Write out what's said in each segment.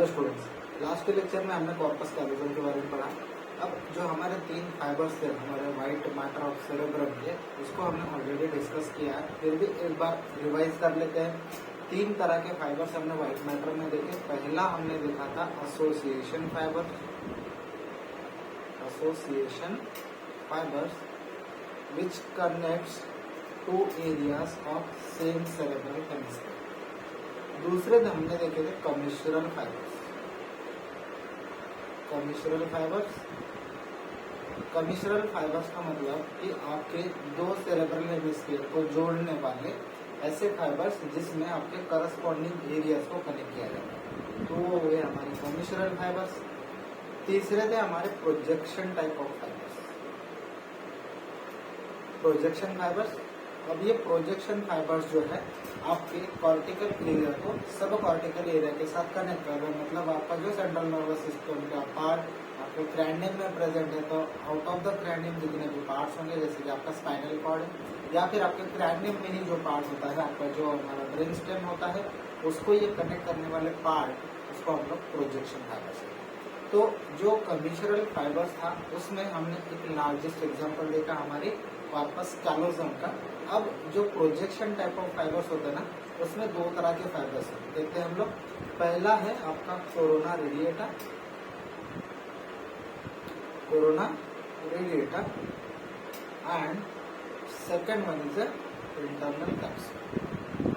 Hello students, last के lecture में हमने कॉर्पस कैलोजम के बारे में पढ़ा। अब जो हमारे 3 फाइबर्स थे हमारे वाइट मैटर ऑफ सेरेब्रम के, उसको हमने ऑलरेडी डिस्कस किया है, फिर भी एक बार रिवाइज कर लेते हैं। 3 तरह के फाइबर्स हमने वाइट मैटर में देखे। पहला हमने देखा था association fibre, association fibres which connects 2 areas of same cerebral hemisphere. दूसरे हमने देखे थे कमिश्रल फाइबर्स। कमिश्रल फाइबर्स, कमिश्रल फाइबर्स का मतलब कि आपके 2 सेरेब्रल हेमिस्फीयर को जोड़ने वाले ऐसे फाइबर्स जिसमें आपके करस्पॉन्डिंग एरियाज को कनेक्ट किया जाता है, तो वो हुए हमारे कमिश्रल फाइबर्स। तीसरे थे हमारे projection type of fibres, projection fibres. अब ये प्रोजेक्शन फाइबर्स जो है आपके कॉर्टिकल एरिया को सब कॉर्टिकल एरिया के साथ कनेक्ट कर रहे हैं। मतलब आपका जो सेंट्रल नर्वस सिस्टम का पार्ट आपके क्रैनियम में प्रेजेंट है, तो आउट ऑफ द क्रैनियम जितने भी पार्ट्स होंगे, जैसे कि आपका स्पाइनल कॉर्ड है या फिर आपके क्रैनियम में ही जो पार्ट होता है, आपका जो हमारा ब्रेन स्टेम होता है, उसको ये कनेक्ट करने वाले पार्ट, उसको हम लोग प्रोजेक्शन फाइबर्स कहते हैं। तो जो कमिश्रल फाइबर्स था उसमें हमने एक लार्जेस्ट एग्जाम्पल देखा हमारे कॉर्पस कैलोजम का। अब जो प्रोजेक्शन टाइप ऑफ फाइबर्स होते हैं ना, उसमें 2 तरह के फाइबर्स हैं, देखते हैं हम लोग। पहला है आपका corona radiata, corona radiata, and second one is internal capsule,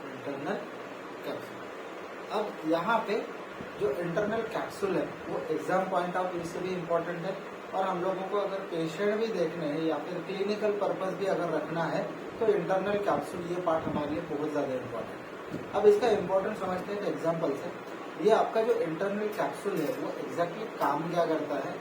internal capsule. अब यहाँ पे जो इंटरनल कैप्सूल है वो एग्जाम पॉइंट ऑफ व्यू से भी इम्पोर्टेंट है, और हम लोगों को अगर पेशेंट भी देखने हैं या फिर क्लिनिकल पर्पस भी अगर रखना है तो इंटरनल कैप्सूल ये पार्ट हमारे लिए बहुत ज़्यादा इम्पोर्टेंट है। अब इसका इम्पोर्टेंस समझते हैं एग्जाम्पल से। ये आपका जो इंटरनल कैप्सूल है वो एग्जैक्टली काम क्या करता है,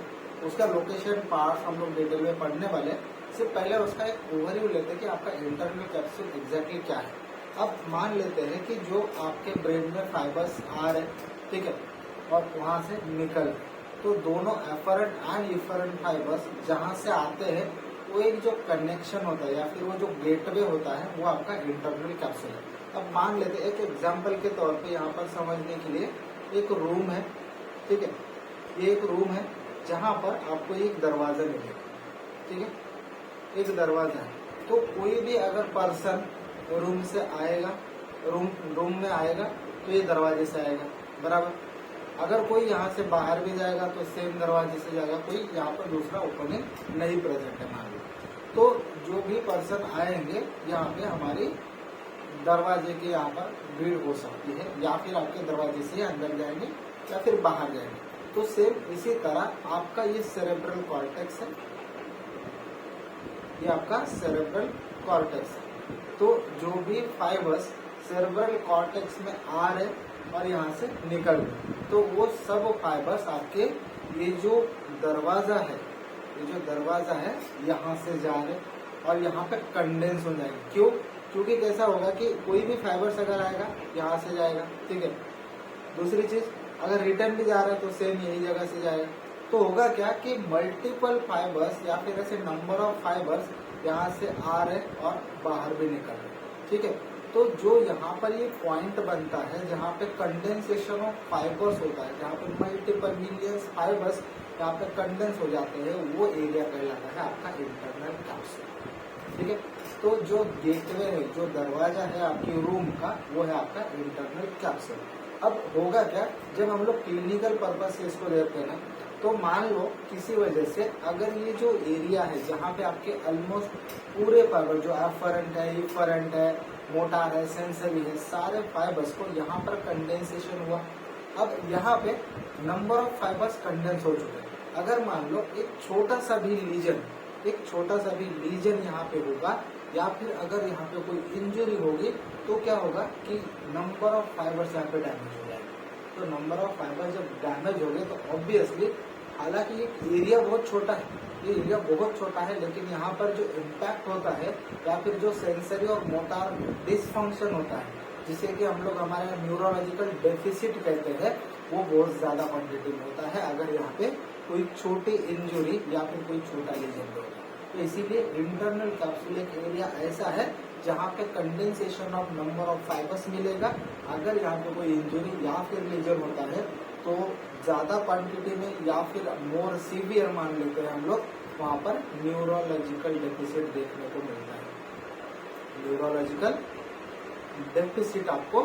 उसका लोकेशन पार्ट हम लोग डिटेल में पढ़ने वाले। इससे पहले उसका एक ओवरव्यू लेते हैं कि आपका इंटरनल कैप्सूल एग्जैक्टली क्या है। अब मान लेते हैं कि जो आपके ब्रेन में फाइबर्स आ रहे, ठीक है, और वहाँ से निकल, तो दोनों एफरेंट एंड इफरेंट फाइबर्स जहाँ से आते हैं वो एक जो कनेक्शन होता है या फिर वो जो गेटवे होता है वो आपका इंटरनल कैप्सूल है। अब मान लेते हैं एक एग्जांपल के तौर पे, यहाँ पर समझने के लिए एक रूम है, ठीक है, ये एक रूम है जहाँ पर आपको एक दरवाजा मिलेगा, ठीक है, एक दरवाजा है। तो कोई भी अगर पर्सन रूम से आएगा, रूम में आएगा तो ये दरवाजे से आएगा, बराबर। अगर कोई यहाँ से बाहर भी जाएगा तो सेम दरवाजे से जाएगा, कोई यहाँ पर दूसरा ओपनिंग नहीं प्रेजेंट है मान लो। तो जो भी पर्सन आएंगे यहाँ पे हमारी दरवाजे के यहाँ पर भीड़ हो सकती है, या फिर आपके दरवाजे से अंदर जाएंगे या फिर बाहर जाएंगे। तो सेम इसी तरह आपका ये सेरेब्रल कॉर्टेक्स है, ये आपका सेरेब्रल कॉर्टेक्स है। तो जो भी फाइबर्स सेरेब्रल कॉर्टेक्स में आ रहे और यहाँ से निकल रहे, तो वो सब फाइबर्स आपके ये जो दरवाजा है, ये जो दरवाजा है यहाँ से जा रहे और यहाँ पे कंडेंस हो जाएंगे। क्यों? क्योंकि कैसा होगा कि कोई भी फाइबर्स अगर आएगा यहाँ से जाएगा, ठीक है। दूसरी चीज, अगर रिटर्न भी जा रहा है तो सेम यही जगह से जाएगा। तो होगा क्या कि मल्टीपल फाइबर्स या फिर ऐसे नंबर ऑफ फाइबर्स यहाँ से आ रहे और बाहर भी निकल रहे, ठीक है। तो जो यहाँ पर ये पॉइंट बनता है जहाँ पे कंडेंसेशन ऑफ फाइबर्स होता है, जहाँ पे मल्टीपल मिलियंस फाइबर्स यहाँ पे कंडेंस हो जाते हैं, वो एरिया कहलाता है आपका इंटरनल कैप्सूल, ठीक है। तो जो गेटवे है, जो दरवाजा है आपकी रूम का, वो है आपका इंटरनल कैप्सूल। अब होगा क्या, जब हम लोग क्लिनिकल पर्पज से इसको देखते हैं ना, तो मान लो किसी वजह से अगर ये जो एरिया है जहाँ पे आपके ऑलमोस्ट पूरे फाइबर जो एफरेंट है, इफरेंट है, मोटार है, सेंसरी है, सारे फाइबर्स को यहाँ पर कंडेंसेशन हुआ। अब यहाँ पे नंबर ऑफ फाइबर्स कंडेंस हो चुके हैं। अगर मान लो एक छोटा सा भी लीजन, एक छोटा सा भी लीजन यहाँ पे होगा, या फिर अगर यहाँ पे कोई इंजरी होगी, तो क्या होगा कि नंबर ऑफ फाइबर्स यहाँ पे डैमेज हो जाएगा। तो नंबर ऑफ फाइबर जब डैमेज हो गए तो ऑब्वियसली, हालांकि ये एरिया बहुत छोटा है, ये एरिया बहुत छोटा है, लेकिन यहाँ पर जो इम्पैक्ट होता है या फिर जो सेंसरी और मोटार डिसफंक्शन होता है, जिसे कि हम लोग हमारे न्यूरोलॉजिकल डेफिसिट कहते हैं, वो बहुत ज़्यादा क्वांटिटी में होता है अगर यहाँ पे कोई छोटी इंजुरी या फिर कोई छोटा लीजन होगा। तो इसीलिए इंटरनल कैप्सूल एक एरिया ऐसा है जहाँ पे condensation of number of fibres मिलेगा। अगर यहाँ पे कोई इंजुरी या फिर लीजन होता है तो ज्यादा क्वांटिटी में या फिर मोर सीवियर मान लेते हैं हम लोग, वहां पर न्यूरोलॉजिकल डेफिसिट देखने को मिलता है। न्यूरोलॉजिकल डेफिसिट आपको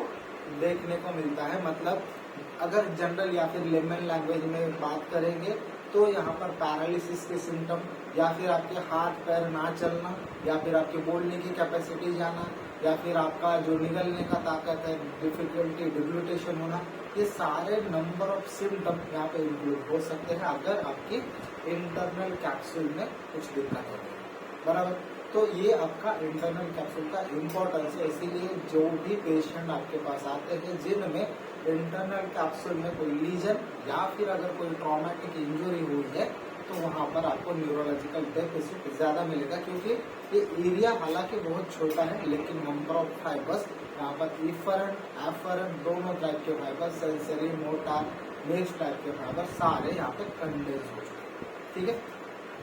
देखने को मिलता है। मतलब अगर जनरल या फिर लेमन लैंग्वेज में बात करेंगे तो यहाँ पर पैरालिसिस के सिम्टम, या फिर आपके हाथ पैर ना चलना, या फिर आपके बोलने की कैपेसिटी जाना, या फिर आपका जो निगलने का ताकत है, डिफिकल्टी डिग्लूटेशन होना, ये सारे नंबर ऑफ सिम्टम यहाँ पे इंक्लूड हो सकते हैं अगर आपकी इंटरनल कैप्सूल में कुछ दिक्कत होती है। बराबर, तो ये आपका इंटरनल कैप्सूल का इम्पोर्टेंस है। इसीलिए जो भी पेशेंट आपके पास आते हैं जिनमें इंटरनल कैप्सूल में कोई लीजन या फिर अगर कोई ट्रॉमेटिक इंजरी हुई है तो वहां पर आपको न्यूरोलॉजिकल डेफिसिट ज्यादा मिलेगा, क्योंकि ये एरिया हालांकि बहुत छोटा है लेकिन नंबर ऑफ फाइबर्स यहाँ पर इफरेंट एफरेंट दोनों टाइप के fibres, sensory motor mix type के फाइबर सारे यहाँ पे कंडेंस हो चुके हैं। ठीक है,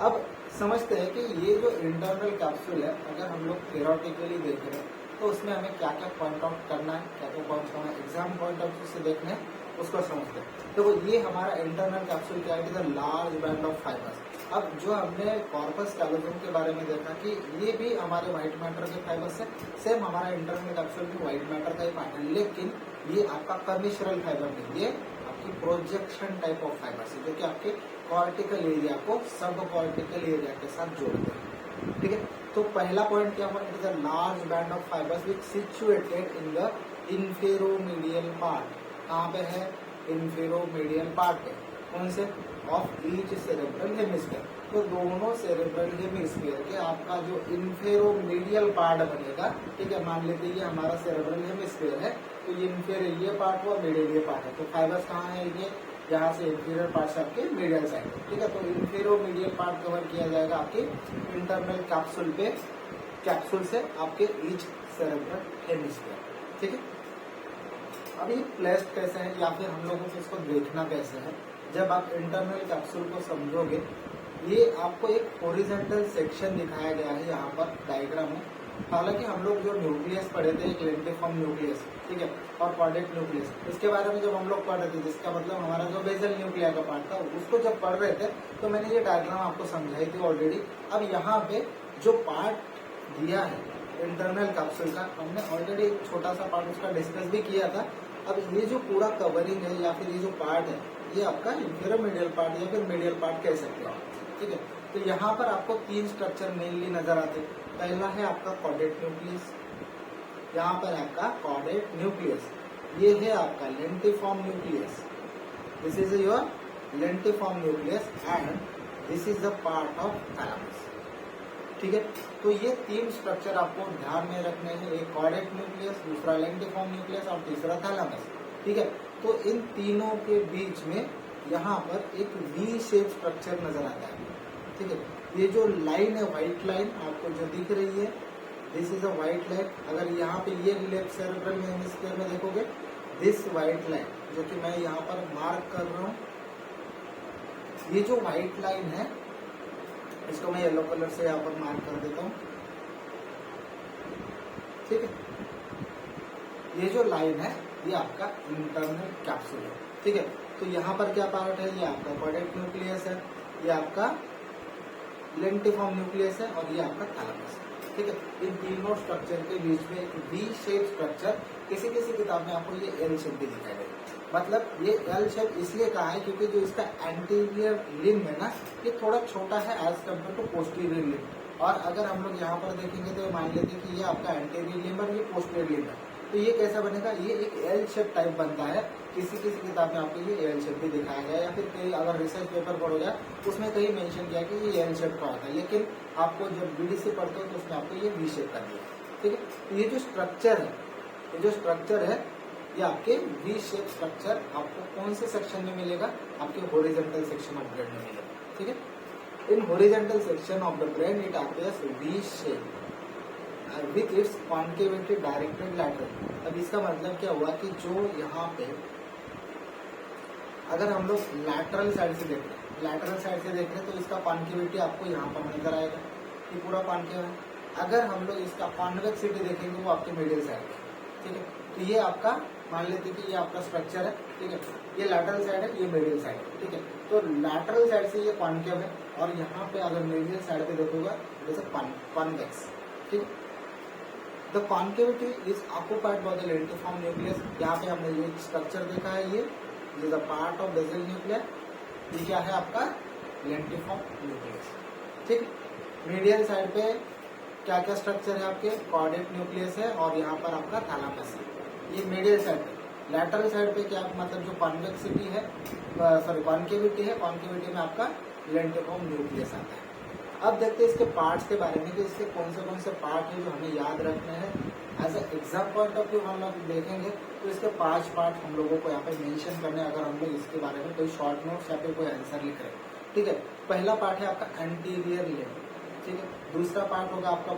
अब समझते हैं कि ये जो इंटरनल कैप्सूल है अगर हम लोग थ्योरेटिकली देख रहे हैं तो उसमें हमें क्या क्या पॉइंट आउट करना है, क्या क्या पॉइंट हमें एग्जाम पॉइंट ऑफ व्यू से देखना है, उसको समझते हैं। तो ये हमारा इंटरनल कैप्सूल क्या है, लार्ज बैंड ऑफ फाइबर्स। अब जो हमने कॉर्पस कैलोजम के बारे में देखा कि ये भी हमारे व्हाइट मैटर के फाइबर्स है, सेम हमारा इंटरनल कैप्सूल भी व्हाइट मैटर का ही पार्ट है, लेकिन ये आपका कमिश्रल फाइबर नहीं, ये आपकी प्रोजेक्शन टाइप ऑफ फाइबर्स है जो कि आपके कॉर्टिकल एरिया को सब कॉर्टिकल एरिया के साथ जोड़ते हैं। ठीक है, तो पहला पॉइंट क्या हुआ, it is a large band of fibres which situated in the inferomedial part. कहाँ पे है, इंफेरोमीडियल पार्ट पे, कौन से, ऑफ ईच सेरेब्रल हेमिस्फीयर। तो दोनों सेरेब्रल हेमिस्फीयर के आपका जो इंफेरोमीडियल पार्ट बनेगा, ठीक है, मान लेते ये हमारा सेरेब्रल हेमिस्फीयर है तो ये इंफेरियर ये पार्ट हुआ, मीडियल ये पार्ट है। तो फाइबर्स कहाँ है, ये यहाँ से इंफीरियर पार्ट से आपके मीडियल साइड। ठीक है, तो इंफेरोमीडियल पार्ट कवर किया जाएगा आपके इंटरनल कैप्सूल पे, कैप्सूल से आपके ईच सेरेब्रल हेमिस्फीयर। ठीक है, अब ये प्लेस्ड कैसे है या फिर हम लोगों को इसको देखना कैसे है, जब आप इंटरनल कैप्सूल को समझोगे, ये आपको एक हॉरिजॉन्टल सेक्शन दिखाया गया है यहाँ पर डायग्राम में। हालांकि हम लोग जो न्यूक्लियस पढ़े थे, एक लेंटिफॉर्म न्यूक्लियस, ठीक है, और कॉर्डेट न्यूक्लियस, इसके बारे में जब हम लोग पढ़ रहे थे, जिसका मतलब हमारा जो बेसल न्यूक्लिया का पार्ट था, उसको जब पढ़ रहे थे तो मैंने ये डायग्राम आपको समझाई थी ऑलरेडी। अब यहाँ पे जो पार्ट दिया है इंटरनल कैप्सूल का, हमने ऑलरेडी एक छोटा सा पार्ट उसका डिस्कस भी किया था। अब ये जो पूरा कवरिंग है या फिर ये जो पार्ट है, ये आपका इंफेरोमीडियल पार्ट या फिर मीडियल पार्ट कह सकते हो। ठीक है, तो यहाँ पर आपको तीन स्ट्रक्चर मेनली नजर आते हैं। पहला है आपका कॉर्डेट न्यूक्लियस, यहाँ पर आपका कॉर्डेट न्यूक्लियस, ये है आपका lentiform nucleus, this is your lentiform nucleus and this is the part of thalamus. ठीक है, तो ये तीन स्ट्रक्चर आपको ध्यान में रखने हैं, एक कॉर्डेट न्यूक्लियस, दूसरा लेंटिफॉर्म न्यूक्लियस और तीसरा थैलेमस। ठीक है, तो इन तीनों के बीच में यहाँ पर एक वी शेप स्ट्रक्चर नजर आता है। ठीक है, ये जो लाइन है व्हाइट लाइन आपको जो दिख रही है, this is a white line. अगर यहाँ पे ये लेफ्ट सेरेब्रल हेमिस्फीयर में देखोगे, दिस व्हाइट लाइन जो कि मैं यहाँ पर मार्क कर रहा हूँ, ये जो व्हाइट लाइन है इसको मैं येलो कलर से यहाँ पर मार्क कर देता हूँ। ठीक है, ये जो लाइन है ये आपका इंटरनल कैप्सूल है। ठीक है, तो यहाँ पर क्या पार्ट है, ये आपका कॉर्डेट न्यूक्लियस है, ये आपका लेंटिफॉर्म न्यूक्लियस है और ये आपका थैलेमस है। ठीक है, इन तीनों स्ट्रक्चर के बीच में एक वी शेप स्ट्रक्चर, किसी किसी किताब में आपको ये एल शेप भी दिखाई देगा। मतलब ये एल शेप इसलिए कहा है क्योंकि जो इसका एंटीरियर लिम्ब है ना, ये थोड़ा छोटा है as compare to posterior limb. और अगर हम लोग यहाँ पर देखेंगे तो मान लेते हैं कि ये आपका एंटीरियर लिम्ब और ये पोस्टीरियर लिम्ब है, तो ये कैसा बनेगा, ये एक एल शेप टाइप बनता है। किसी किसी किताब में आपको ये एल शेप भी दिखाया गया है, या फिर कहीं अगर रिसर्च पेपर पढ़ोगे उसमें कहीं मेंशन किया कि ये एल शेप का होता है, लेकिन आपको जब बीडीसी पढ़ते हो तो उसमें आपको ये वी शेप कर दिया। ठीक है, तो ये जो स्ट्रक्चर है, ये जो स्ट्रक्चर है, ये आपके वी शेप स्ट्रक्चर आपको कौन से सेक्शन में मिलेगा, आपके हॉरिजॉन्टल सेक्शन ऑफ ब्रेन में मिलेगा। ठीक है, in horizontal section of the brain it appears V shape with its concavity directed lateral. अब इसका मतलब क्या हुआ कि जो यहाँ पे अगर हम लोग लैटरल साइड से देख रहे हैं, लैटरल साइड से देख रहे हैं तो इसका कॉन्केविटी आपको यहाँ पर नजर आएगा। ये पूरा कॉन्केव है। अगर हम लोग इसका कॉन्वेक्सिटी देखेंगे वो आपके मीडियल साइड है, ठीक है। तो ये आपका मान लेते कि ये आपका स्ट्रक्चर है, ठीक है, ये लैटरल साइड है, ये मीडियल साइड है, ठीक है। तो लैटरल साइड से ये कॉन्केव है और यहाँ पे अगर मीडियल साइड पे देखोगा जैसे कॉन्वेक्स, ठीक है। The concavity is occupied by the lentiform nucleus. यहाँ पे हमने ये स्ट्रक्चर देखा है, ये is a part of basal nuclear. ये क्या है आपका लेंटिफॉर्म न्यूक्लियस, ठीक है। मीडियल साइड पे क्या क्या स्ट्रक्चर है आपके, कॉर्डेट न्यूक्लियस है और यहाँ पर आपका थैलामस है, ये मीडियल साइड पे। लैटरल साइड पे क्या मतलब जो कॉन्वेक्सिटी है, सॉरी कॉन्केविटी है, कॉन्केविटी में आपका लेंटिफॉर्म न्यूक्लियस आता है। अब देखते हैं इसके पार्ट्स के बारे में कि इसके कौन से पार्ट है जो हमें याद रखने हैं। As a exam point of view हम लोग देखेंगे तो इसके 5 पार्ट हम लोगों को यहाँ पे मेंशन करने हैं, अगर हम लोग इसके बारे में कोई शॉर्ट नोट्स या फिर कोई आंसर लिख रहे हैं, ठीक है। पहला पार्ट है आपका एंटीरियर लिम्ब, ठीक है। दूसरा पार्ट होगा आपका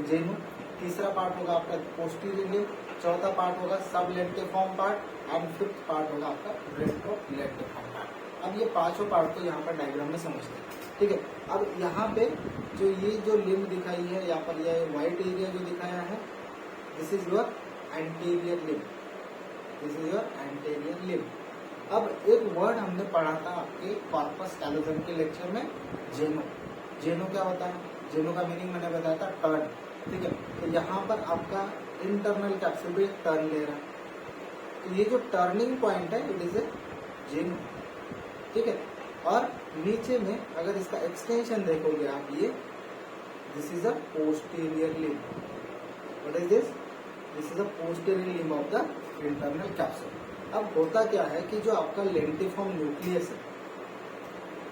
जेनु, तीसरा पार्ट होगा आपका पोस्टीरियर लिम्ब, चौथा पार्ट होगा सब lentiform part and fifth part होगा आपका रेट्रो लेंटिफॉर्म पार्ट। अब ये पांचों पार्ट को यहाँ पर डायग्राम में समझते हैं, ठीक है। अब यहाँ पे जो लिम्ब दिखाई है, यहाँ पर यह व्हाइट एरिया जो दिखाया है, this is your anterior limb, this is your anterior limb. अब एक वर्ड हमने पढ़ा था आपके कॉर्पस कैलोजम के लेक्चर में, जेनो। जेनो क्या होता है, जेनो का मीनिंग मैंने बताया था टर्न, ठीक है। तो यहाँ पर आपका इंटरनल कैप्सूल भी टर्न ले रहा है, तो ये जो टर्निंग पॉइंट है इट इज ए जेनो, ठीक है। और नीचे में अगर इसका एक्सटेंशन देखोगे आप, ये this is a posterior limb. What is this? This is a posterior limb of the internal capsule. अब होता क्या है कि जो आपका लेंटिफॉर्म न्यूक्लियस है,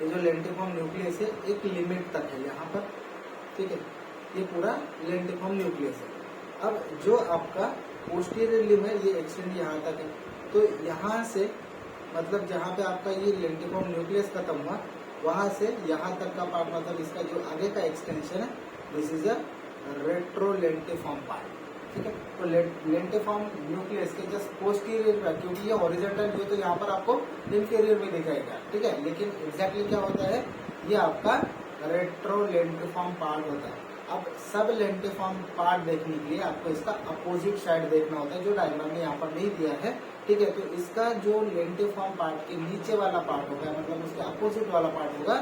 ये जो लेंटिफॉर्म न्यूक्लियस है एक लिमिट तक है यहाँ पर, ठीक है। ये पूरा लेंटिफॉर्म न्यूक्लियस है। अब जो आपका पोस्टीरियर लिम्ब है ये एक्सटेंड यहाँ तक है, तो यहाँ से मतलब जहाँ पे आपका ये लेंटिफॉर्म न्यूक्लियस खत्म हुआ वहां से यहाँ तक का पार्ट, मतलब इसका जो आगे का एक्सटेंशन है, this is a retro lentiform part, ठीक है। तो लेंटिफॉर्म न्यूक्लियस के जस्ट पोस्टीरियर पे, क्योंकि ये हॉरिजॉन्टल व्यू तो यहाँ पर आपको इंफीरियर में दिखाएगा, ठीक है, लेकिन एग्जैक्टली क्या होता है, ये आपका रेट्रो लेंटिफॉर्म पार्ट होता है। अब सब लेंटिफॉर्म पार्ट देखने के लिए आपको इसका अपोजिट साइड देखना होता है, जो डायग्राम में यहाँ पर नहीं दिया है, ठीक है। तो इसका जो लेंटिफॉर्म पार्ट के नीचे वाला पार्ट होगा, मतलब उसके अपोजिट वाला पार्ट होगा,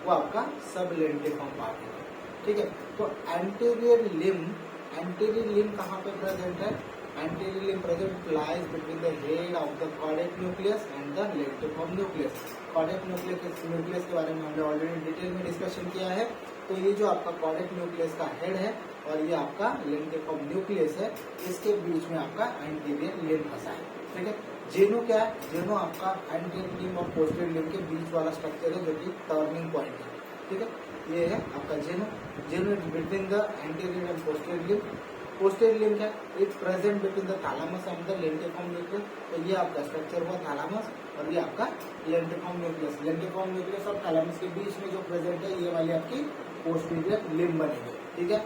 वो आपका सब लेंटिफॉर्म पार्ट होगा, ठीक है। तो एंटीरियर लिम्ब कहाँ पे प्रेजेंट है? Anterior limb present lies between the head of the caudate nucleus and the lentiform nucleus. Caudate nucleus के बारे में हमने ऑलरेडी डिटेल में डिस्कशन किया है। तो ये जो आपका कॉर्डेट न्यूक्लियस का हेड है और ये आपका लेंटिफॉर्म न्यूक्लियस है, इसके बीच में आपका एंटीरियर लिम्ब फंसा है, ठीक है। जेनो क्या है? जेनो आपका एंटीरियर लिम्ब और पोस्टीरियर लिम्ब के बीच वाला स्ट्रक्चर है, जो कि टर्निंग पॉइंट है, ठीक है। ये है आपका genu. Genu between the anterior and posterior limb. Posterior limb क्या? It present between the thalamus and the lentiform nucleus. तो ये आपका स्ट्रक्चर हुआ थैलामस और ये आपका लेंटिफॉर्म न्यूक्लियस। लेंटिफॉर्म न्यूक्लियस और थैलामस के बीच में जो प्रेजेंट है, ये वाली आपकी पोस्टीरियर लिम्ब बनेगी, ठीक है।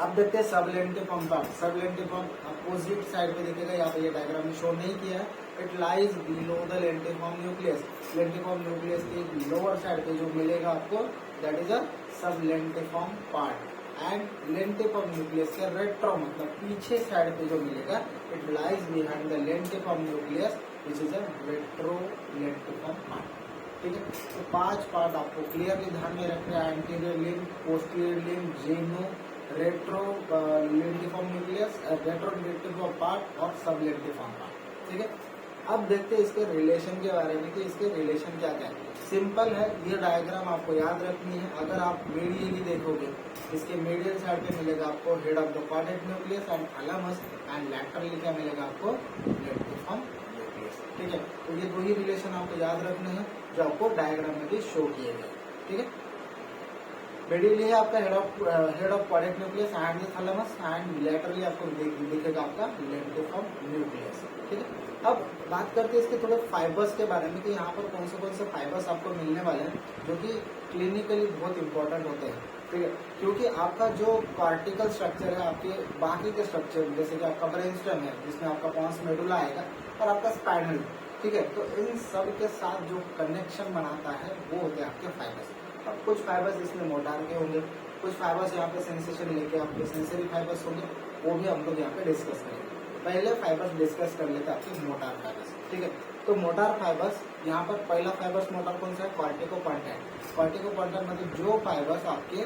अब देखते हैं सब लेंटिफॉर्म पार्ट। सब लेंटिफॉर्म अपोजिट साइड पे देखेगा, यहाँ पे ये डायग्राम में शो नहीं किया है। It lies below the lentiform nucleus. Lentiform nucleus के लोअर साइड पे जो मिलेगा आपको, that is a sub lentiform part. And lentiform nucleus के रेट्रो मतलब पीछे साइड पे जो मिलेगा, it lies behind the lentiform nucleus which is a retro lentiform part, ठीक है। तो 5 पार्ट आपको क्लियरली ध्यान में रखना है, एंटीरियर लिम्ब, पोस्टीरियर लिम्ब, जेनो, retro lentiform nucleus, retro lentiform part और सब लेंटिफॉर्म पार्ट, ठीक है। अब देखते हैं इसके रिलेशन के बारे में कि इसके रिलेशन क्या क्या है। सिंपल है, ये डायग्राम आपको याद रखनी है। अगर आप मीडियली देखोगे, इसके मीडियल साइड पे मिलेगा आपको head of the caudate nucleus and thalamus, and laterally क्या मिलेगा आपको, लेंटिफॉर्म न्यूक्लियस, ठीक है। तो ये 2 ही रिलेशन आपको याद रखने हैं जो आपको डायग्राम में भी शो किए गए, ठीक है। मिडियली है आपका head of caudate nucleus and the thalamus, and laterally आपको दिखेगा आपका लेंटिफॉर्म न्यूक्लियस, ठीक है। अब बात करते हैं इसके थोड़े फाइबर्स के बारे में कि यहाँ पर कौन से फाइबर्स आपको मिलने वाले हैं, जो कि क्लिनिकली बहुत इंपॉर्टेंट होते हैं, ठीक है। क्योंकि आपका जो कॉर्टिकल स्ट्रक्चर है, आपके बाकी के स्ट्रक्चर जैसे कि आपका ब्रेनस्टेम है जिसमें आपका पॉन्स मेडुला आएगा, और आपका स्पाइनल, ठीक है। तो इन सब के साथ जो कनेक्शन बनाता है वो होते हैं आपके फाइबर्स। अब कुछ फाइबर्स इसमें मोटार के होंगे, कुछ फाइबर्स यहाँ पे सेंसेशन लेके आपके सेंसरी फाइबर्स होंगे, वो भी हम लोग यहाँ पे डिस्कस करेंगे। पहले फाइबर्स डिस्कस कर लेते हैं आपके मोटार फाइबर्स, ठीक है। तो मोटार फाइबर्स यहाँ पर पहला फाइबर्स मोटार कौन सा है, कॉर्टिकोपोंटाइन। कॉर्टिकोपोंटाइन मतलब जो फाइबर्स आपके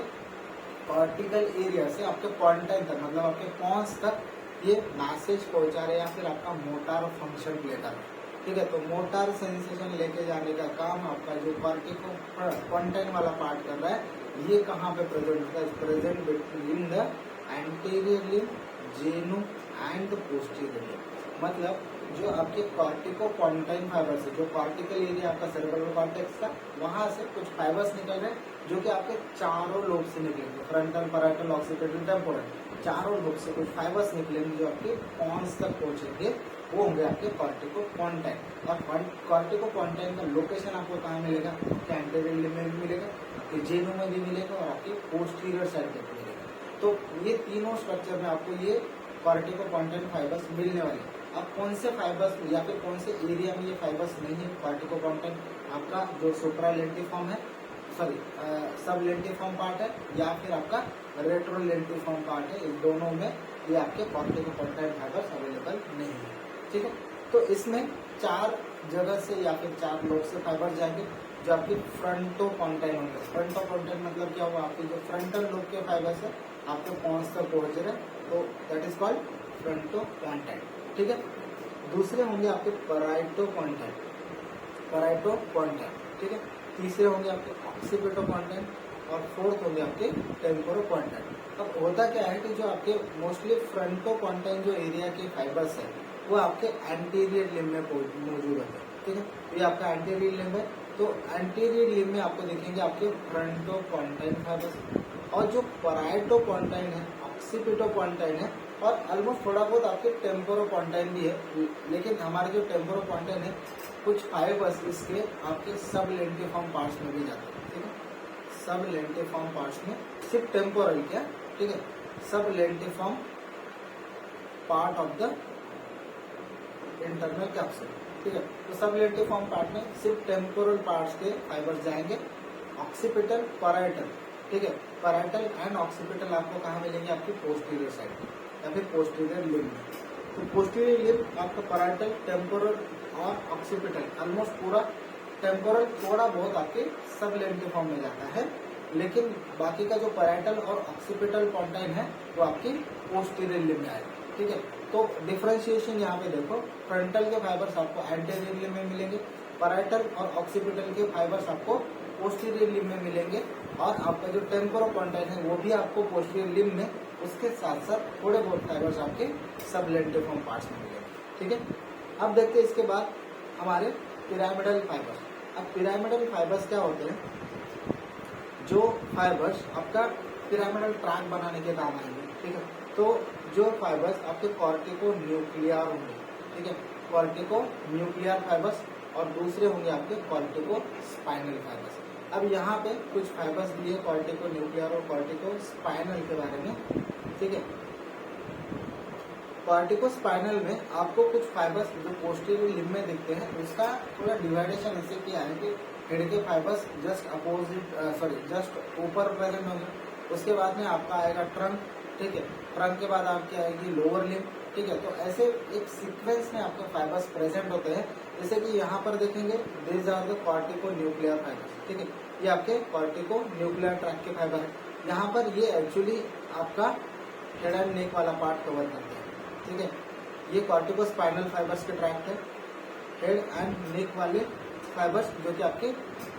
कॉर्टिकल एरिया से आपके पोंटाइन तक, मतलब आपके पॉन्स तक ये मैसेज पहुंचा रहे हैं या फिर आपका मोटार फंक्शन प्ले कर रहे हैं, ठीक है। तो मोटार सेंसेशन लेके जाने का काम आपका जो कॉर्टिकोपोंटाइन वाला पार्ट कर रहा है, ये कहाँ पे प्रेजेंट होता है, present between the anterior limb, genu and posterior limb. मतलब जो आपके कॉर्टिकोपोंटाइन फाइबर्स है, जो कॉर्टिकल एरिया आपका सेरेब्रल कॉर्टेक्स का, वहां से कुछ फाइबर्स निकल रहे हैं जो कि आपके चारों लोब से निकलेंगे, फ्रंटल, पैराइटल, ऑक्सीपिटल, टेम्पोरल, चारों लोब से कुछ फाइबर्स निकलेंगे जो आपके पॉन्स तक पहुंचेंगे, वो होंगे आपके कॉर्टिकोपोंटाइन। और कॉर्टिकोपोंटाइन का लोकेशन आपको कहाँ मिलेगा, आपके एंटीरियर लिम्ब में भी मिलेगा, आपके जेनु में भी मिलेगा और आपके पोस्टीरियर साइड में भी मिलेगा। तो ये तीनों स्ट्रक्चर में आपको ये कॉर्टिकोपोंटाइन फाइबर्स मिलने वाले। अब कौन से फाइबर्स या फिर कौन से एरिया में ये फाइबर्स नहीं है कॉर्टिकोपोंटाइन, आपका जो सुप्रालेंटिफॉर्म है, सॉरी सब लेंटिफॉर्म पार्ट है या फिर आपका रेट्रोलेंटिफॉर्म पार्ट है, इन दोनों में ये आपके कॉर्टिकोपोंटाइन फाइबर्स अवेलेबल नहीं है, ठीक है। तो इसमें 4 जगह से या फिर 4 लोब से फाइबर जाएंगे जो आपकी फ्रंटोपोंटाइन होंगे। फ्रंटोपोंटाइन मतलब क्या हुआ, आपकी जो फ्रंटल लोब के फाइबर्स है आपके पॉन्स तक पहुंच रहे, तो दैट इज कॉल्ड फ्रंटोपोंटाइन, ठीक है। दूसरे होंगे आपके पैराइटोपोंटाइन, ठीक है। तीसरे होंगे आपके ऑक्सीपिटोपोंटाइन और फोर्थ होंगे आपके टेम्पोरोपोंटाइन। अब होता क्या है कि जो आपके मोस्टली फ्रंटोपोंटाइन जो एरिया के फाइबर्स है वो आपके एंटीरियर लिम्ब में मौजूद होते हैं, ठीक है। ये आपका एंटीरियर लिम्ब है, तो एंटीरियर लिम्ब में आपको देखेंगे आपके फ्रंटोपोंटाइन फाइबर्स, और जो पैराइटोपोंटाइन है, ऑक्सीपिटोपोंटाइन है और ऑलमोस्ट थोड़ा बहुत आपके टेम्पोरोपोंटाइन भी है, लेकिन हमारे जो टेम्पोरोपोंटाइन है कुछ फाइबर्स इसके आपके सब लेंटिफॉर्म पार्ट्स में भी जाते हैं, ठीक है। सब लेंटिफॉर्म पार्ट्स में सिर्फ टेम्पोरल क्या, ठीक है, sub lentiform part of the internal capsule, ठीक है। तो सब लेंटिफॉर्म पार्ट में सिर्फ टेम्पोरल पार्ट्स के फाइबर्स जाएंगे, ऑक्सीपिटल, पैराइटल, ठीक है। पैराइटल एंड ऑक्सीपिटल आपको कहाँ मिलेंगे, आपकी पोस्टीरियर साइड या फिर पोस्टीरियर लिम्ब में। तो पोस्टीरियर लिम्ब आपका पैराइटल, टेम्पोरल और ऑक्सीपिटल, ऑलमोस्ट पूरा टेम्पोरल थोड़ा बहुत आपके सब लेंटिफॉर्म में जाता है, लेकिन बाकी का जो पैराइटल और ऑक्सीपिटल पोंटाइन है वो आपकी पोस्टीरियर लिम्ब में आएगा, ठीक है। तो डिफरेंशिएशन यहाँ पे देखो, फ्रंटल के फाइबर्स आपको एंटीरियर लिम्ब में मिलेंगे, पैराइटल और ऑक्सीपिटल के फाइबर्स आपको पोस्टीरियर लिम्ब में मिलेंगे, और आपका जो टेम्पोरोपोंटाइन है वो भी आपको पोस्टीरियर लिम्ब में, उसके साथ साथ थोड़े बहुत फाइबर्स आपके सब लेंटिफॉर्म पार्ट्स में मिलेंगे, ठीक है। अब देखते हैं इसके बाद हमारे पिरामिडल फाइबर्स। अब पिरामिडल फाइबर्स क्या होते हैं, जो फाइबर्स आपका पिरामिडल ट्रैक बनाने के काम आएंगे, ठीक है। तो जो फाइबर्स आपके कॉर्टिको न्यूक्लियर होंगे, ठीक है, कॉर्टिको न्यूक्लियर फाइबर्स, और दूसरे होंगे आपके कॉर्टिको स्पाइनल फाइबर्स। अब यहाँ पे कुछ फाइबर्स दिए कॉर्टिको न्यूक्लियर और कॉर्टिको स्पाइनल के बारे में, ठीक है। कॉर्टिको स्पाइनल में आपको कुछ फाइबर्स जो पोस्टीरियर लिम्ब में दिखते हैं, उसका थोड़ा डिवाइडेशन ऐसे किया है कि हेड के फाइबर्स जस्ट अपोजिट, जस्ट ऊपर प्रेजेंट होंगे, उसके बाद में आपका आएगा ट्रंक, ठीक है, ट्रंक के बाद आपकी आएगी लोअर लिम्ब, ठीक है। तो ऐसे एक सीक्वेंस में आपके फाइबर्स प्रेजेंट होते हैं, जैसे कि यहाँ पर देखेंगे these are the cortico nuclear fibers, ठीक है, ये आपके कॉर्टिको न्यूक्लियर ट्रैक के फाइबर है। यहाँ पर ये एक्चुअली आपका हेड एंड नेक वाला पार्ट कवर करते हैं, ठीक है। ये कॉर्टिको स्पाइनल फाइबर्स के ट्रैक है, हेड एंड नेक वाले फाइबर्स जो कि आपके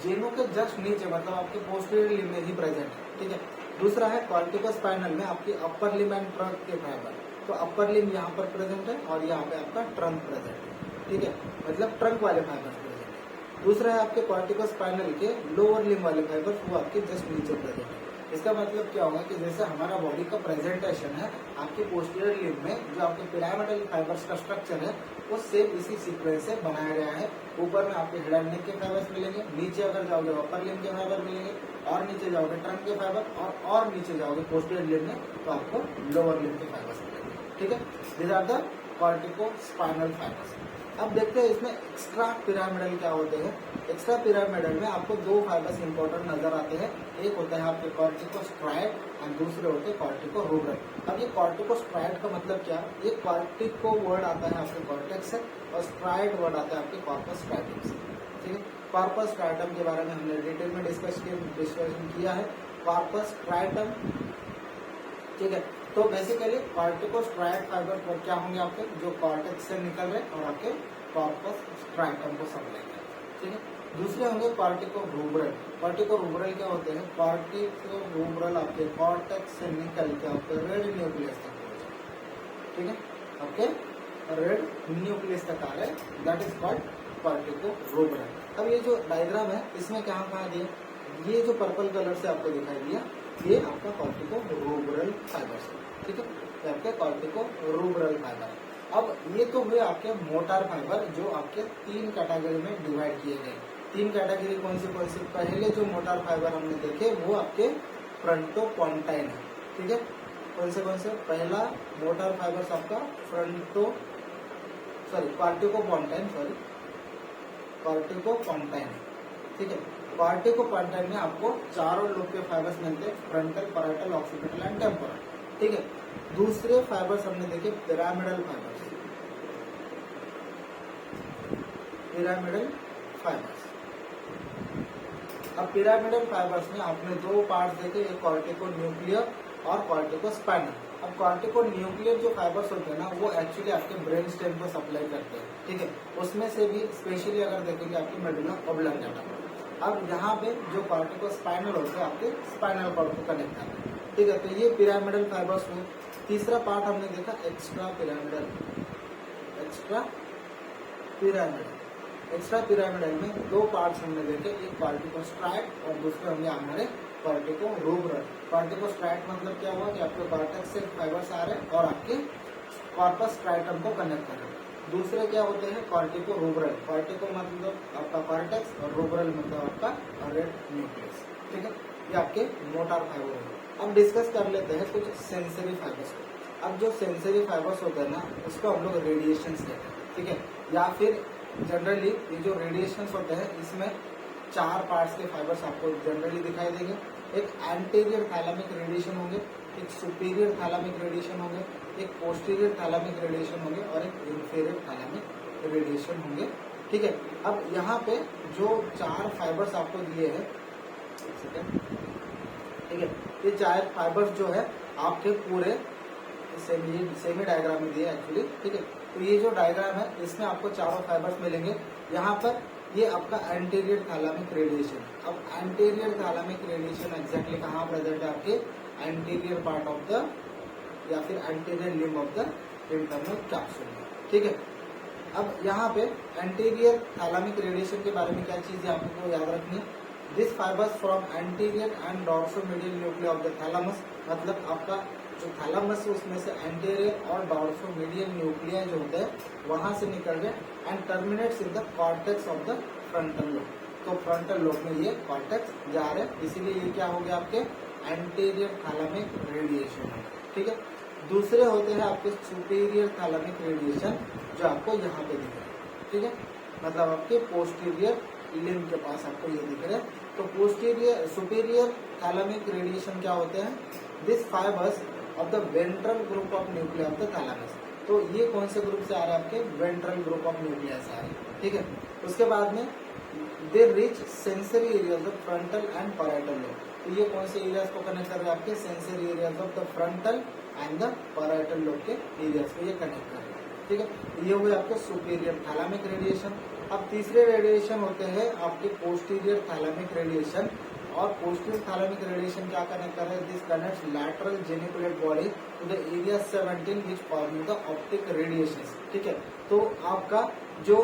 जेनों के जस्ट नीचे, मतलब आपके पोस्टीरियर लिम्ब में ही प्रेजेंट है, ठीक है। दूसरा है कॉर्टिको स्पाइनल में आपकी अपर लिम्ब एंड ट्रंक के फाइबर, तो अपर लिम्ब यहाँ पर प्रेजेंट है और यहाँ पे आपका ट्रंक प्रेजेंट है, ठीक है, मतलब ट्रंक वाले फाइबर्स प्रेजेंट है। दूसरा है आपके कॉर्टिको स्पाइनल के लोअर लिम्ब वाले फाइबर्स, वो आपके जस्ट नीचे प्रेजेंट है। इसका मतलब क्या होगा कि जैसे हमारा बॉडी का प्रेजेंटेशन है आपके पोस्टीरियर लिम्ब में, जो आपके पिरामिडल फाइबर्स का स्ट्रक्चर है वो सेम इसी सीक्वेंस से बनाया गया है। ऊपर में आपके हेड एंड नेक के फाइबर्स मिलेंगे, नीचे अगर जाओगे अपर लिम्ब के फाइबर मिलेंगे, और नीचे जाओगे ट्रंक के फाइबर, और नीचे जाओगे पोस्टीरियर लिम्ब में तो आपको लोअर लिम्ब के फाइबर्स मिलेंगे, ठीक है। This are the cortico spinal fibers. अब देखते हैं इसमें एक्स्ट्रा पिरामिडल क्या होते हैं। एक्स्ट्रा पिरामिडल में आपको दो फाइबर्स इंपॉर्टेंट नजर आते हैं, एक होता है आपके कॉर्टिकोस्ट्राइड और दूसरे होते हैं कॉर्टिकोरूब्रल। अब ये कॉर्टिकोस्ट्राइड का मतलब क्या, ये कॉर्टिको वर्ड आता है आपके कॉर्टेक्स से और स्ट्राइड वर्ड आता है आपके कॉर्पस स्ट्राइटम से। ठीक है, कॉर्पस स्ट्राइटम के बारे में हमने डिटेल में डिस्कशन किया है। कॉर्पस स्ट्राइटम, ठीक है, तो बेसिकली कॉर्टिकोस्ट्राइड फाइबर क्या होंगे आपके, जो कॉर्टेक्स से निकल रहे और आपके कॉर्पस स्ट्राइटम को सप्लाई कर रहे हैं। ठीक है, दूसरे होंगे कॉर्टिकोरूब्रल। कॉर्टिकोरूब्रल क्या होते हैं, कॉर्टिकोरूब्रल आपके कॉर्टेक्स से निकल के आपके रेड न्यूक्लियस तक पहुंचे। ठीक है, आपके रेड न्यूक्लियस तक आ रहे, दैट इज कॉल्ड कॉर्टिकोरूब्रल। अब ये जो डायग्राम है इसमें क्या कहा दिया, ये जो पर्पल कलर से आपको दिखाई दिया ये आपका कॉर्टिकोरूब्रल फाइबर है। ठीक है, तो आपके कॉर्टिकोरूब्रल फाइबर। अब ये तो हुए आपके मोटार फाइबर जो आपके तीन कैटेगरी में डिवाइड किए गए। तीन कैटेगरी कौन सी, पहले जो मोटार फाइबर हमने देखे वो आपके फ्रंटोपोंटाइन है। ठीक है, कौन से, पहला मोटार फाइबर आपका कॉर्टिकोपोंटाइन है। ठीक है, कॉर्टिकोपोंटाइन में आपको चारों लोब के फाइबर्स मिलते हैं, frontal, parietal, occipital and temporal. ठीक है, दूसरे फाइबर्स हमने देखे पिरामिडल फाइबर्स। अब पिरामिडल फाइबर्स में आपने दो पार्ट्स देखे, एक कॉर्टिको न्यूक्लियर और कॉर्टिको स्पाइनल। अब कॉर्टिको न्यूक्लियर जो फाइबर्स होते हैं ना वो एक्चुअली आपके ब्रेन स्टेम को सप्लाई करते हैं। ठीक है, उसमें से भी स्पेशली अगर देखेंगे आपकी मेडुला ऑब्लंगेटा। अब यहाँ पे जो कॉर्टिको स्पाइनल होते हैं आपके स्पाइनल कॉर्ड को कनेक्ट करते हैं। ठीक है, तो ये पिरामिडल फाइबर्स हुए। तीसरा पार्ट हमने देखा एक्स्ट्रा पिरामिडल में दो पार्ट्स हमने देखे, एक कॉर्टिकोस्ट्राइड और दूसरे होंगे हमारे कॉर्टिकोरूब्रल। कॉर्टिकोस्ट्राइड मतलब क्या हुआ कि आपके कॉर्टेक्स से फाइबर्स आ रहे हैं और आपके कॉर्पस स्ट्राइटम को कनेक्ट कर रहे हैं। दूसरे क्या होते हैं कॉर्टिकोरूब्रल। कॉर्टिको मतलब आपका कॉर्टेक्स और रूब्रल मतलब आपका रेड न्यूक्लियस। ठीक है, ये आपके मोटार फाइबर होंगे। अब डिस्कस कर लेते हैं कुछ सेंसरी फाइबर्स को। अब जो सेंसरी फाइबर्स होते हैं ना उसको हम लोग रेडिएशन कहते हैं। ठीक है, या फिर जनरली ये जो रेडिएशन होते हैं इसमें चार पार्ट्स के फाइबर्स आपको जनरली दिखाई देंगे। एक एंटीरियर थैलेमिक रेडिएशन होंगे, एक सुपीरियर थैलेमिक रेडिएशन होंगे, एक पोस्टीरियर थैलेमिक रेडिएशन होंगे और एक इंफीरियर थैलेमिक रेडिएशन होंगे। ठीक है, अब यहाँ पे जो चार फाइबर्स आपको दिए हैं, ठीक है, ये चार फाइबर्स जो है आपके पूरे सेमी डायग्राम में दिए एक्चुअली। ठीक है, तो ये जो डायग्राम है इसमें आपको चारों फाइबर्स मिलेंगे। यहाँ पर ये आपका एंटीरियर थैलेमिक रेडिएशन। अब एंटीरियर थैलेमिक रेडिएशन एग्जैक्टली कहाँ प्रेजेंट है, आपके एंटीरियर पार्ट ऑफ द या फिर anterior limb of the internal capsule में। ठीक है, अब यहाँ पे एंटीरियर थैलेमिक रेडिएशन के बारे में क्या चीज है आपको याद रखनी है। This fibres from anterior and dorsomedial nuclei of the thalamus, मतलब आपका जो थैलेमस है उसमें से एंटीरियर और डॉर्सोमीडियल न्यूक्लिया जो होते हैं वहां से निकल गए and terminates in the cortex of the frontal lobe. तो फ्रंटल लोब में ये कॉर्टेक्स जा रहे हैं, इसीलिए ये क्या हो गया आपके एंटीरियर थैलेमिक रेडिएशन है। ठीक है, दूसरे होते हैं आपके सुपीरियर थैलेमिक रेडिएशन जो आपको यहाँ पे दिख रहे हैं। ठीक है, मतलब आपके पोस्टीरियर लिम्ब के पास आपको ये दिख रहे हैं। तो पोस्टीरियर सुपीरियर थैलेमिक रेडिएशन क्या होते हैं, this fibers of the ventral group of nuclei of the thalamus. तो ये कौन से ग्रुप से आ रहे हैं, आपके वेंट्रल ग्रुप ऑफ न्यूक्लिया से आ रहे हैं। ठीक है, उसके बाद में they reach sensory areas of frontal and parietal lobe. तो ये कौन से एरियाज को कनेक्ट कर रहे हैं, आपके sensory areas of the frontal and the parietal lobe के एरियाज को ये कनेक्ट कर रहे हैं। ठीक है, ये हुए आपके सुपीरियर थैलेमिक रेडिएशन। अब तीसरे रेडिएशन होते हैं आपके पोस्टीरियर थैलेमिक रेडिएशन। और पोस्टीरियर थैलेमिक रेडिएशन क्या कनेक्ट कर रहे हैं, this connects lateral geniculate body to the area 17 which forming the optic radiations. ठीक है, तो आपका जो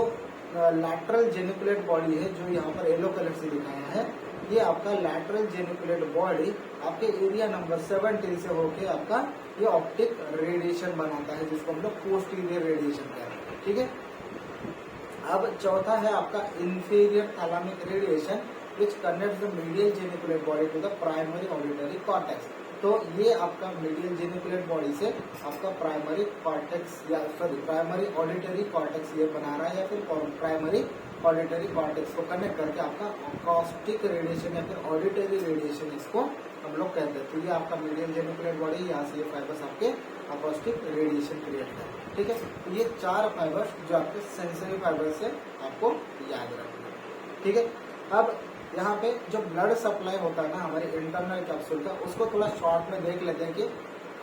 लैटरल जेनिकुलेट बॉडी है जो यहाँ पर येलो कलर से दिखाया है, ये आपका लैटरल जेनिकुलेट बॉडी आपके एरिया नंबर 17 से होके आपका ये ऑप्टिक रेडिएशन बनाता है जिसको हम लोग पोस्टीरियर रेडिएशन कहते हैं। ठीक है, अब चौथा है आपका inferior thalamic radiation which connects the medial geniculate body to the primary auditory cortex। तो ये आपका मीडियल जेनिकुलेट बॉडी से आपका प्राइमरी कॉर्टेक्स या प्राइमरी ऑडिटरी कॉर्टेक्स ये बना रहा है, या फिर प्राइमरी ऑडिटरी कॉर्टेक्स को कनेक्ट करके आपका अकॉस्टिक रेडिएशन या फिर ऑडिटरी रेडिएशन इसको हम लोग कहते हैं। तो ये आपका मीडियल जेनिकुलेट बॉडी, यहाँ से ये फाइबर्स आपके अकॉस्टिक रेडिएशन क्रिएट करते हैं। ठीक है, तो ये 4 फाइबर्स जो आपके सेंसरी फाइबर्स है आपको याद रखना है। ठीक है, अब यहाँ पे जो ब्लड सप्लाई होता है ना हमारे इंटरनल कैप्सूल का, उसको थोड़ा शॉर्ट में देख लेते हैं कि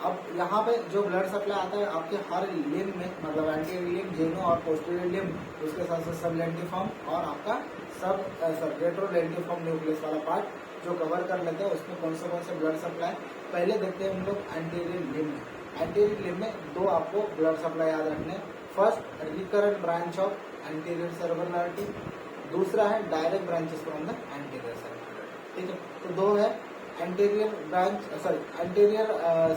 अब यहाँ पे जो ब्लड सप्लाई आता है आपके हर लिम्ब में, मतलब एंटीरियर लिम्ब, जेनो और पोस्टीरियर लिम्ब, उसके साथ साथ सब लेंटिफॉर्म और आपका सब रेट्रो लेंटिफॉर्म न्यूक्लियस वाला पार्ट जो कवर कर लेते हैं, उसमें कौन से ब्लड सप्लाई पहले देखते हैं हम लोग एंटीरियर लिम्ब में। एंटीरियर लिम्ब में 2 आपको ब्लड सप्लाई याद रखने हैं। First, recurrent branch of anterior cerebral artery, दूसरा है direct branches from the anterior cerebral artery. ठीक है, तो 2 है एंटीरियर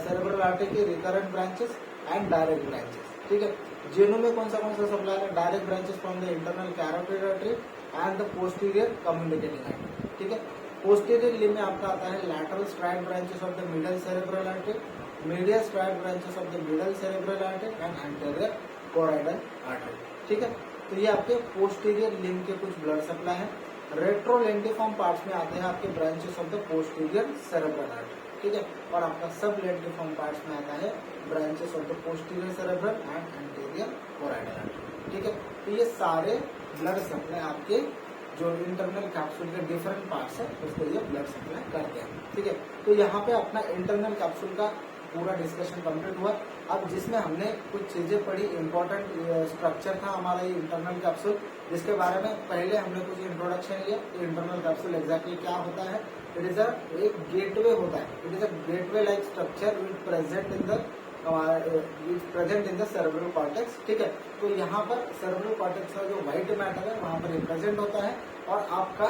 सेरेब्रल आर्टरी के recurrent branches and direct branches. ठीक है, जेनो में कौन सा सप्लाई है? Direct branches from the internal carotid artery and the posterior communicating artery. ठीक है, पोस्टीरियर लिम्ब में आपका आता है lateral striate branches of the middle cerebral artery, medial striate branches of the middle cerebral artery and anterior choroidal artery. ठीक है, तो ये आपके पोस्टीरियर लिम्ब के कुछ ब्लड सप्लाई है। रेट्रोलेंटिफॉर्म पार्ट्स में आते हैं आपके branches of the posterior cerebral artery. ठीक है, और आपका सब लेंटिफॉर्म पार्ट्स में आता है branches of the posterior cerebral and anterior choroidal artery. ठीक है, तो ये सारे ब्लड सप्लाई आपके जो इंटरनल कैप्सूल के डिफरेंट पार्ट्स है उसको ये ब्लड सप्लाई करते हैं। ठीक है, तो यहाँ पे अपना इंटरनल कैप्सूल का पूरा डिस्कशन कंप्लीट हुआ। अब जिसमें हमने कुछ चीजें पढ़ी, इंपॉर्टेंट स्ट्रक्चर था हमारा ये इंटरनल कैप्सूल, जिसके बारे में पहले हमने कुछ इंट्रोडक्शन लिया। इंटरनल कैप्सूल एग्जैक्टली क्या होता है? इट इज एक गेटवे होता है। It is a gateway like structure present in the cerebral cortex. ठीक है, तो यहाँ पर सेरेब्रल कॉर्टेक्स का जो व्हाइट मैटर है वहाँ पर रिप्रेजेंट होता है, और आपका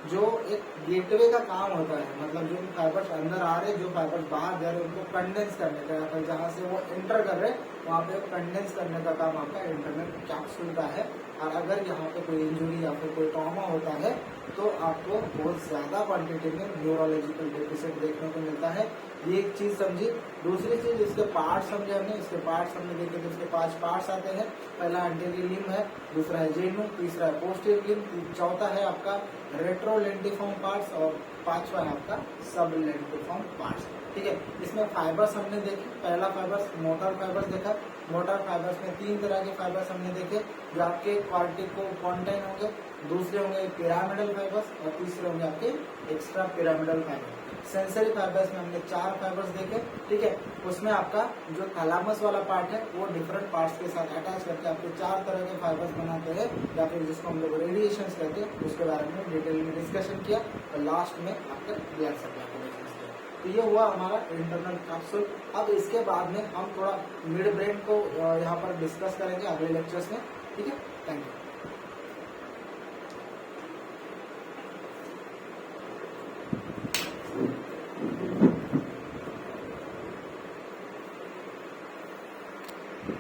जो एक गेटवे का काम होता है, मतलब जो फाइबर्स अंदर आ रहे, जो फाइबर्स बाहर जा रहे उनको कंडेंस करने का, या फिर जहाँ से वो एंटर कर रहे वहाँ पे कंडेंस करने का काम आपका इंटरनल कैप्सूल का है। और अगर यहाँ पे कोई इंजुरी या फिर कोई ट्रॉमा होता है तो आपको बहुत ज्यादा क्वांटिटी में न्यूरोलॉजिकल डेफिसिट देखने को मिलता है। ये एक चीज समझी। दूसरी चीज, इसके पार्ट्स समझे हमने। इसके पार्ट्स हमने देखे तो इसके 5 पार्ट्स आते हैं। पहला एंटीरियर लिम्ब है, दूसरा है जेनो, तीसरा है पोस्टीरियर लिम्ब, चौथा है आपका रेट्रोलेंटिफॉर्म पार्ट्स, और 5वां है आपका सब लेंटिफॉर्म पार्ट्स। ठीक है, इसमें फाइबर्स हमने देखे। पहला फाइबर्स मोटर फाइबर्स देखा। मोटर फाइबर्स में 3 तरह के फाइबर्स हमने देखे जो आपके कॉर्टिको कॉन्टेन होंगे, दूसरे होंगे पिरामिडल फाइबर्स, और तीसरे होंगे आपके extra pyramidal fibre. Sensory fibres में हमने 4 फाइबर्स देखे। ठीक है, उसमें आपका जो थैलामस वाला पार्ट है वो डिफरेंट पार्ट्स के साथ अटैच करके आपके 4 तरह के फाइबर्स बनाते हैं, या फिर जिसको हम लोग रेडिएशन कहते हैं, उसके बारे में डिटेल में डिस्कशन किया, और लास्ट में आपका ब्लड सप्लाई को डिस्कस किया। तो ये हुआ हमारा इंटरनल कैप्सूल। अब इसके बाद में हम थोड़ा मिड ब्रेन को यहाँ पर डिस्कस करेंगे अगले लेक्चर्स में। ठीक है, थैंक यू।